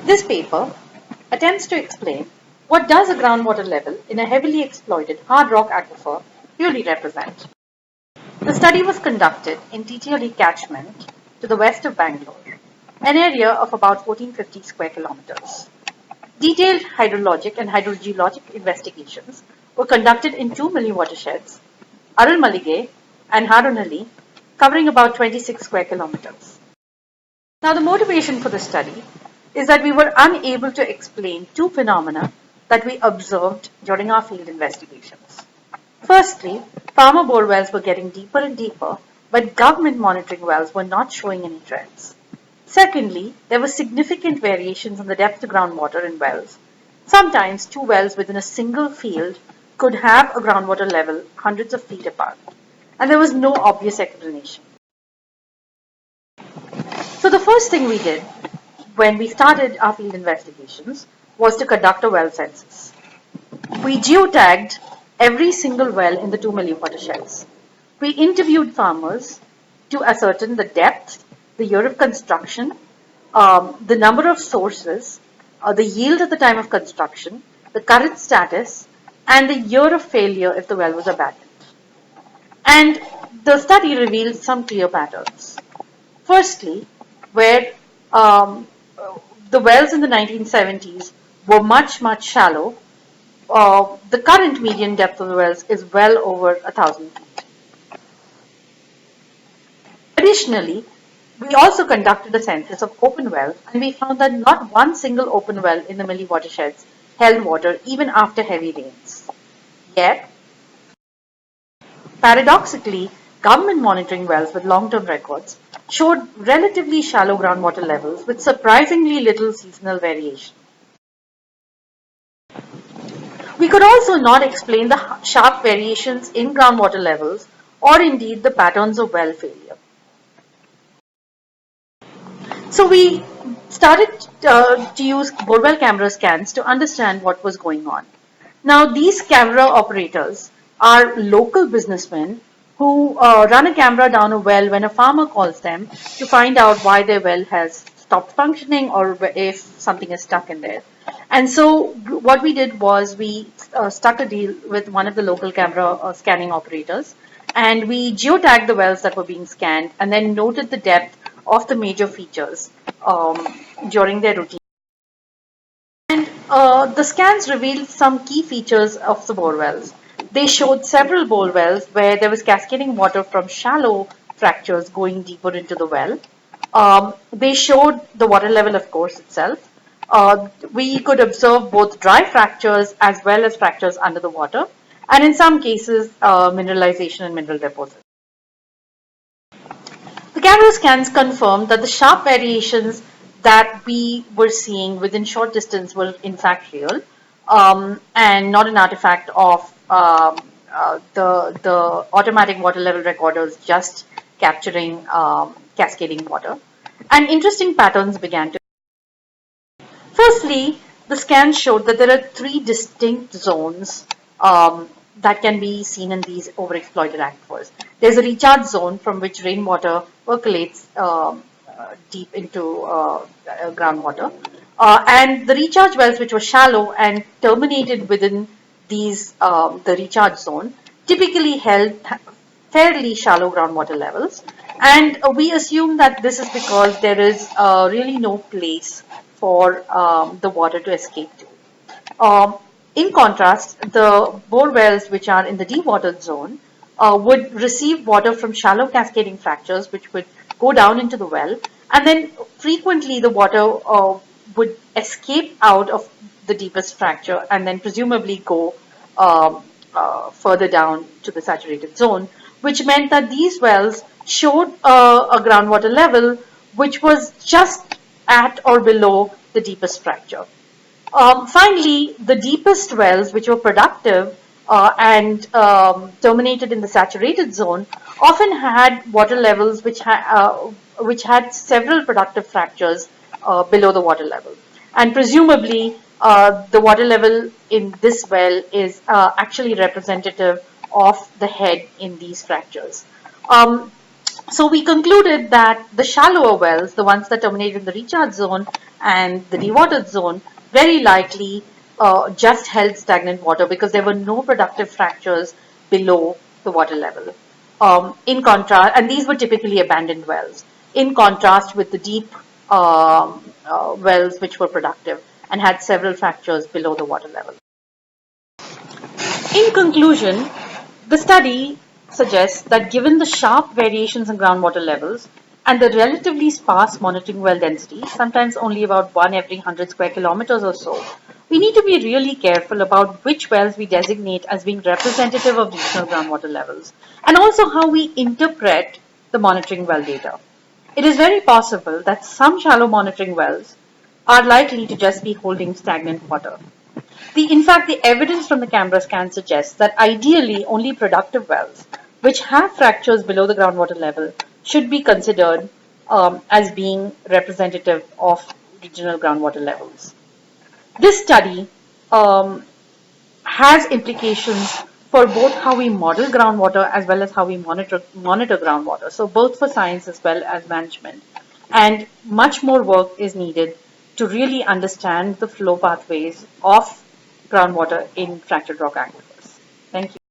This paper attempts to explain what does a groundwater level in a heavily exploited hard rock aquifer really represent. The study was conducted in TTLE catchment to the west of Bangalore, an area of about 1450 square kilometers. Detailed hydrologic and hydrogeologic investigations were conducted in two milli watersheds, Arul Malige and Harunali, covering about 26 square kilometers. Now, the motivation for the study is that we were unable to explain two phenomena that we observed during our field investigations. Firstly, farmer bore wells were getting deeper and deeper, but government monitoring wells were not showing any trends. Secondly, there were significant variations in the depth to groundwater in wells. Sometimes two wells within a single field could have a groundwater level hundreds of feet apart, and there was no obvious explanation. So the first thing we did when we started our field investigations was to conduct a well census. We geotagged every single well in the 2 million watersheds. We interviewed farmers to ascertain the depth, the year of construction, the number of sources, the yield at the time of construction, the current status, and the year of failure if the well was abandoned. And the study revealed some clear patterns. Firstly, where the wells in the 1970s were much shallow, the current median depth of the wells is well over 1,000 feet. Additionally, we also conducted a census of open wells, and we found that not one single open well in the Milli watersheds held water even after heavy rains. Yet, paradoxically, government monitoring wells with long-term records showed relatively shallow groundwater levels with surprisingly little seasonal variation. We could also not explain the sharp variations in groundwater levels or indeed the patterns of well failure. So we started to use borewell camera scans to understand what was going on. Now these camera operators are local businessmen who run a camera down a well when a farmer calls them to find out why their well has stopped functioning or if something is stuck in there. And so what we did was we struck a deal with one of the local camera scanning operators, and we geotagged the wells that were being scanned and then noted the depth of the major features during their routine. And the scans revealed some key features of the bore wells. They showed several bore wells where there was cascading water from shallow fractures going deeper into the well. They showed the water level, of course, itself. We could observe both dry fractures as well as fractures under the water, and in some cases, mineralization and mineral deposits. The camera scans confirmed that the sharp variations that we were seeing within short distance were in fact real, and not an artifact of the automatic water level recorders just capturing cascading water. And interesting patterns began to. Firstly, the scans showed that there are three distinct zones that can be seen in these overexploited aquifers. There's a recharge zone from which rainwater percolates deep into groundwater. And the recharge wells, which were shallow and terminated within these the recharge zone, typically held fairly shallow groundwater levels. And we assume that this is because there is really no place for the water to escape to. In contrast, the bore wells which are in the dewatered zone would receive water from shallow cascading fractures which would go down into the well, and then frequently the water would escape out of the deepest fracture and then presumably go further down to the saturated zone, which meant that these wells showed a groundwater level which was just at or below the deepest fracture. Finally, the deepest wells, which were productive and terminated in the saturated zone, often had water levels which had several productive fractures below the water level. And presumably, the water level in this well is actually representative of the head in these fractures. So we concluded that the shallower wells, the ones that terminate in the recharge zone and the dewatered zone, very likely just held stagnant water because there were no productive fractures below the water level. In contrast, and these were typically abandoned wells, in contrast with the deep wells which were productive and had several fractures below the water level. In conclusion, the study suggests that given the sharp variations in groundwater levels and the relatively sparse monitoring well density, sometimes only about 1 every 100 square kilometers or so, we need to be really careful about which wells we designate as being representative of regional groundwater levels and also how we interpret the monitoring well data. It is very possible that some shallow monitoring wells are likely to just be holding stagnant water. In fact, the evidence from the camera scan suggests that ideally only productive wells, which have fractures below the groundwater level, should be considered as being representative of regional groundwater levels. This study um, has implications for both how we model groundwater as well as how we monitor groundwater. So both for science as well as management. And much more work is needed to really understand the flow pathways of groundwater in fractured rock aquifers. Thank you.